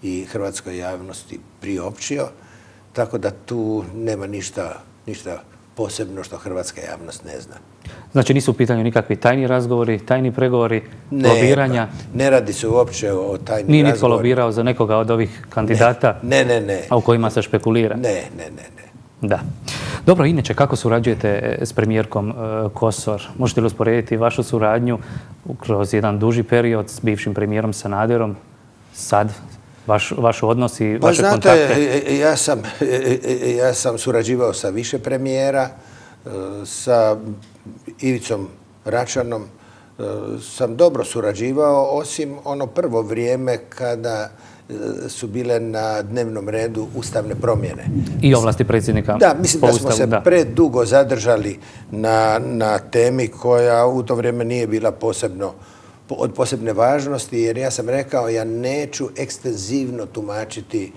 i hrvatskoj javnosti priopćio, tako da tu nema ništa posebno što hrvatska javnost ne zna. Znači nisu u pitanju nikakvi tajni razgovori, tajni pregovori, lobiranja? Ne radi se uopće o tajnim razgovorima. Nije nitko lobirao za nekoga od ovih kandidata? Ne. A u kojima se špekulira? Ne. Da. Dobro, inače, kako surađujete s premijerkom Kosor? Možete li usporediti vašu suradnju kroz jedan duži period s bivšim premijerom Sanaderom, sad, vaš odnos i vaše kontakte? Pa znate, ja sam surađivao sa više premijera, sa Ivicom Račanom sam dobro surađivao, osim ono prvo vrijeme kada su bile na dnevnom redu ustavne promjene. I ovlasti predsjednika. Da, mislim da smo se predugo zadržali na temi koja u to vrijeme nije bila od posebne važnosti, jer ja sam rekao ja neću ekstenzivno tumačiti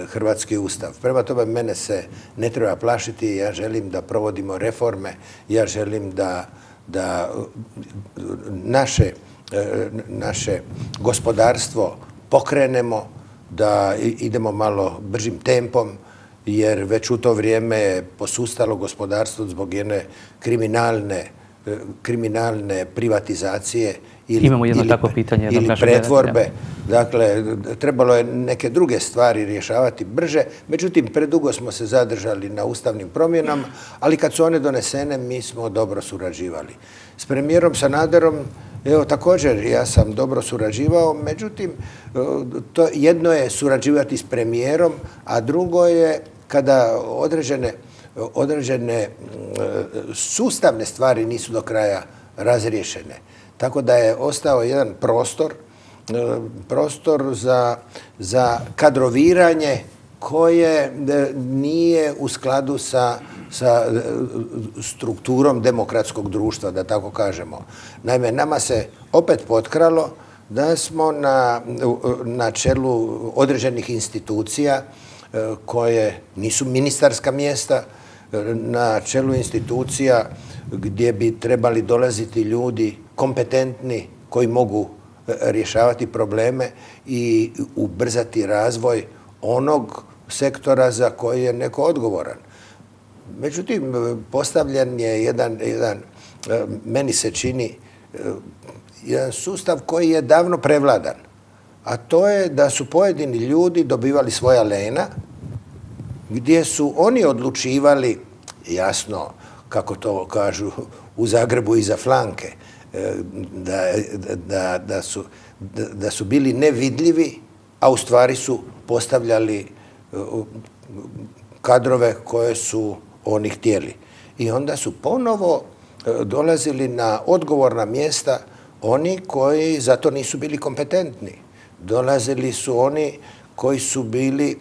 hrvatski ustav. Prema tome mene se ne treba plašiti, ja želim da provodimo reforme, ja želim da naše gospodarstvo pokrenemo, da idemo malo bržim tempom, jer već u to vrijeme je posustalo gospodarstvo zbog jedne kriminalne privatizacije ili pretvorbe. Dakle, trebalo je neke druge stvari rješavati brže. Međutim, predugo smo se zadržali na ustavnim promjenama, ali kad su one donesene, mi smo dobro surađivali. S premijerom Sanaderom, evo, također ja sam dobro surađivao, međutim, jedno je surađivati s premijerom, a drugo je kada određene sustavne stvari nisu do kraja razriješene. Tako da je ostao jedan prostor za kadroviranje koje nije u skladu sa strukturom demokratskog društva, da tako kažemo. Naime, nama se opet potkralo da smo na čelu određenih institucija koje nisu ministarska mjesta, na čelu institucija gdje bi trebali dolaziti ljudi kompetentni koji mogu rješavati probleme i ubrzati razvoj onog sektora za koji je neko odgovoran. Međutim, postavljen je jedan meni se čini, jedan sustav koji je davno prevladan. A to je da su pojedini ljudi dobivali svoja lena, gdje su oni odlučivali, jasno, kako to kažu u Zagrebu, iza flanke, da su bili nevidljivi, a u stvari su postavljali kadrove koje su oni htjeli. I onda su ponovo dolazili na odgovorna mjesta oni koji za to nisu bili kompetentni. Dolazili su oni koji su bili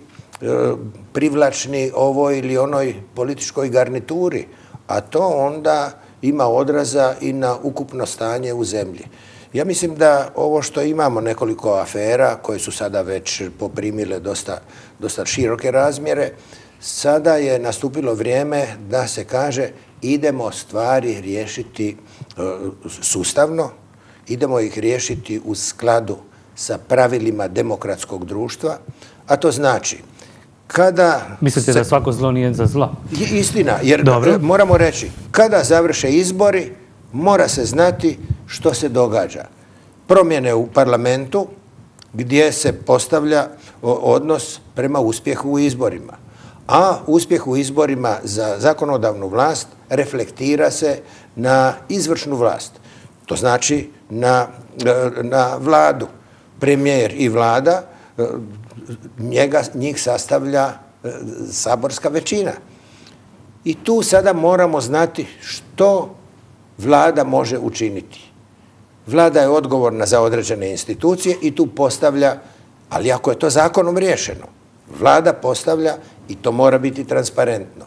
privlačni ovoj ili onoj političkoj garnituri, a to onda ima odraza i na ukupno stanje u zemlji. Ja mislim da ovo što imamo nekoliko afera koje su sada već poprimile dosta široke razmjere, sada je nastupilo vrijeme da se kaže idemo stvari riješiti sustavno, idemo ih riješiti u skladu sa pravilima demokratskog društva, a to znači kada... Mislite da svako zlo nije za zlo? Istina, jer moramo reći, kada završe izbori, mora se znati što se događa. Promjene u parlamentu gdje se postavlja odnos prema uspjehu u izborima. A uspjeh u izborima za zakonodavnu vlast reflektira se na izvršnu vlast. To znači na vladu. Premijer i vlada, njih sastavlja saborska većina. I tu sada moramo znati što vlada može učiniti. Vlada je odgovorna za određene institucije i tu postavlja, ali ako je to zakonom riješeno, vlada postavlja i to mora biti transparentno.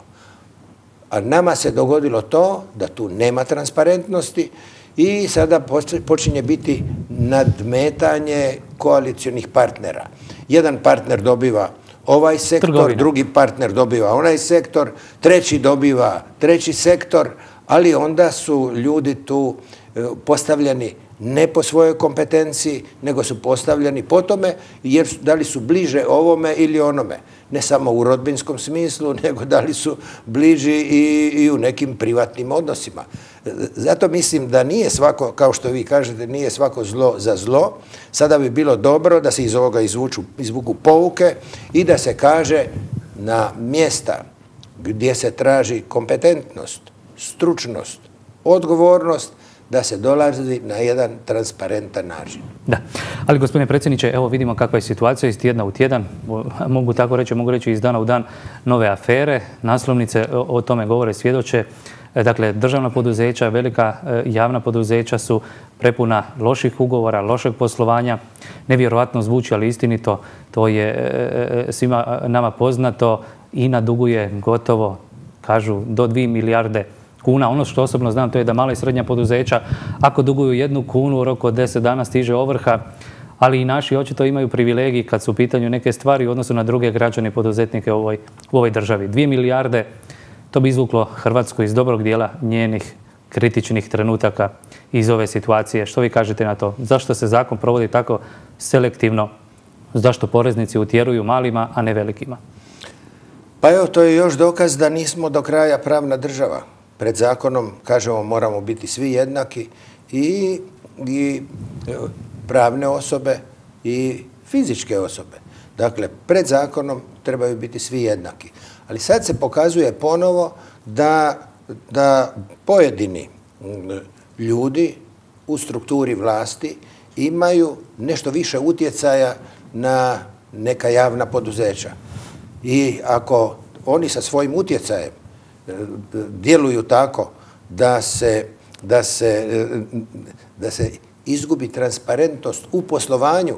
A nama se dogodilo to da tu nema transparentnosti i sada počinje biti nadmetanje koalicionih partnera. Jedan partner dobiva ovaj sektor, drugi partner dobiva onaj sektor, treći dobiva treći sektor, ali onda su ljudi tu postavljeni ne po svojoj kompetenciji, nego su postavljeni po tome jer da li su bliže ovome ili onome. Ne samo u rodbinskom smislu, nego da li su bliži i u nekim privatnim odnosima. Zato mislim da nije svako, kao što vi kažete, nije svako zlo za zlo. Sada bi bilo dobro da se iz ovoga izvuku pouke i da se kaže na mjesta gdje se traži kompetentnost, stručnost, odgovornost, da se dolazi na jedan transparentan način. Da, ali gospodine predsjedniče, evo vidimo kakva je situacija iz tjedna u tjedan, mogu reći iz dana u dan nove afere, naslovnice o tome govore, svjedoče. Dakle, državna poduzeća, velika javna poduzeća su prepuna loših ugovora, lošeg poslovanja. Nevjerojatno zvuči, ali istinito, to je svima nama poznato. INA duguje gotovo, kažu, do 2 milijarde kuna. Ono što osobno znam, to je da mala i srednja poduzeća, ako duguju 1 kunu, u roku od 10 dana stiže ovrha, ali i naši očito imaju privilegiji kad su u pitanju neke stvari u odnosu na druge građane i poduzetnike u ovoj državi. 2 milijarde, to bi izvuklo Hrvatsku iz dobrog dijela njenih kritičnih trenutaka iz ove situacije. Što vi kažete na to? Zašto se zakon provodi tako selektivno? Zašto poreznici utjeruju malima, a ne velikima? Pa evo, to je još dokaz da nismo do kraja pravna država. Pred zakonom, kažemo, moramo biti svi jednaki i pravne osobe i fizičke osobe. Dakle, pred zakonom trebaju biti svi jednaki. Ali sad se pokazuje ponovo da pojedini ljudi u strukturi vlasti imaju nešto više utjecaja na neka javna poduzeća. I ako oni sa svojim utjecajem djeluju tako da se izgubi transparentnost u poslovanju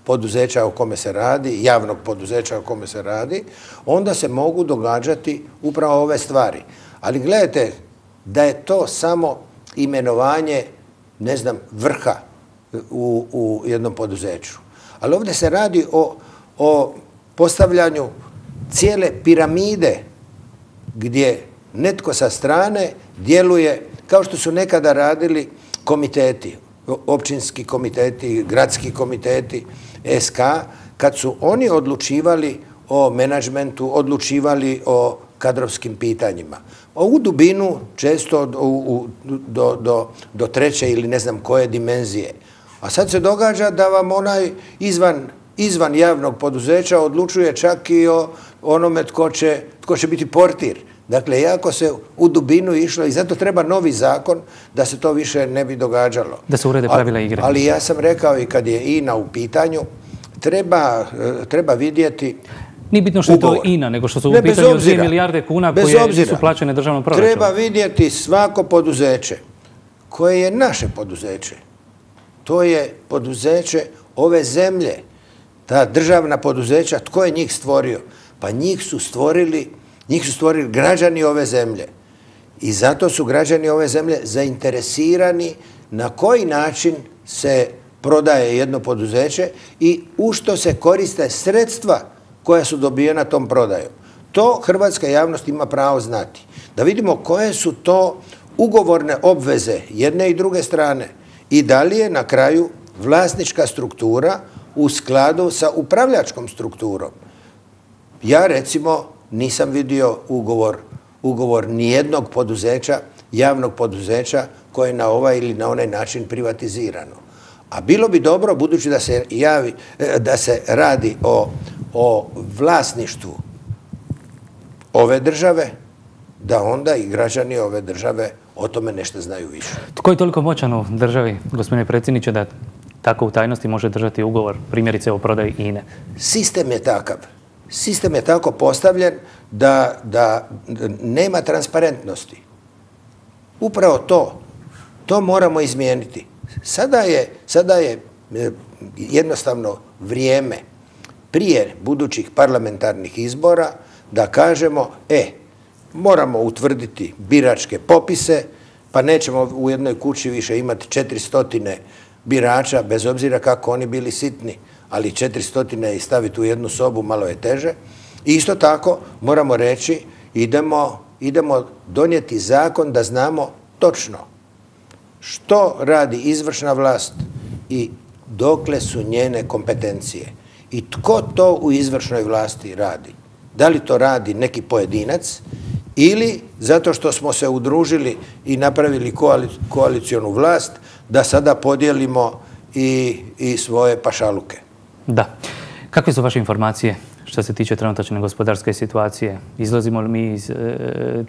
poduzeća o kome se radi, javnog poduzeća o kome se radi, onda se mogu događati upravo ove stvari. Ali gledajte, da je to samo imenovanje, ne znam, vrha u jednom poduzeću. Ali ovdje se radi o postavljanju cijele piramide gdje netko sa strane djeluje kao što su nekada radili komiteti, općinski komiteti, gradski komiteti, SK, kad su oni odlučivali o menadžmentu, odlučivali o kadrovskim pitanjima. U dubinu, često do treće ili ne znam koje dimenzije. A sad se događa da vam onaj izvan javnog poduzeća odlučuje čak i o onome tko će biti portir. Dakle, jako se u dubinu išlo i zato treba novi zakon da se to više ne bi događalo. Da se urede pravila igre. Ali ja sam rekao i kad je INA u pitanju, treba vidjeti nije bitno što je to INA, nego što su u pitanju 2 milijarde kuna koje su plaćene državnom proračunu. Treba vidjeti svako poduzeće koje je naše poduzeće. To je poduzeće ove zemlje. Ta državna poduzeća, tko je njih stvorio? Pa njih su stvorili građani ove zemlje. I zato su građani ove zemlje zainteresirani na koji način se prodaje jedno poduzeće i u što se koriste sredstva koja su dobijena tom prodajom. To hrvatska javnost ima pravo znati. Da vidimo koje su to ugovorne obveze jedne i druge strane i da li je na kraju vlasnička struktura u skladu sa upravljačkom strukturom. Ja recimo nisam vidio ugovor nijednog poduzeća, javnog poduzeća koje je na ovaj ili na onaj način privatizirano. A bilo bi dobro, budući da se radi o vlasništvu ove države, da onda i građani ove države o tome nešto znaju više. Tko je toliko moćan u državi, gospodine predsjedniče, da tako u tajnosti može držati ugovor, primjerice o prodaji INE? Sistem je takav. Sistem je tako postavljen da nema transparentnosti. Upravo to moramo izmijeniti. Sada je jednostavno vrijeme prije budućih parlamentarnih izbora da kažemo, moramo utvrditi biračke popise, pa nećemo u jednoj kući više imati 400 birača, bez obzira kako oni bili sitni, ali 400 i staviti u jednu sobu malo je teže. I isto tako moramo reći, idemo donijeti zakon da znamo točno što radi izvršna vlast i dokle su njene kompetencije. I tko to u izvršnoj vlasti radi? Da li to radi neki pojedinac ili zato što smo se udružili i napravili koalicionu vlast da sada podijelimo i svoje pašaluke? Da. Kakve su vaše informacije što se tiče trenutačne gospodarske situacije? Izlazimo li mi iz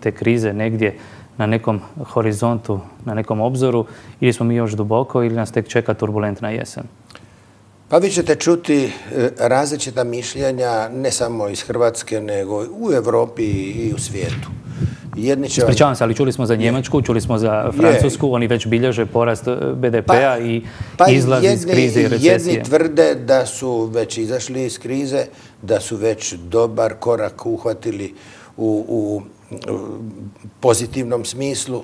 te krize negdje na nekom horizontu, na nekom obzoru ili smo mi još duboko ili nas tek čeka turbulentna jesen? Pa vi ćete čuti različita mišljenja ne samo iz Hrvatske nego u Europi i u svijetu. Ispričavam se, ali čuli smo za Njemačku, čuli smo za Francusku, oni već bilježe porast BDP-a i izlaz iz krize i recesije. Jedni tvrde da su već izašli iz krize, da su već dobar korak uhvatili u pozitivnom smislu.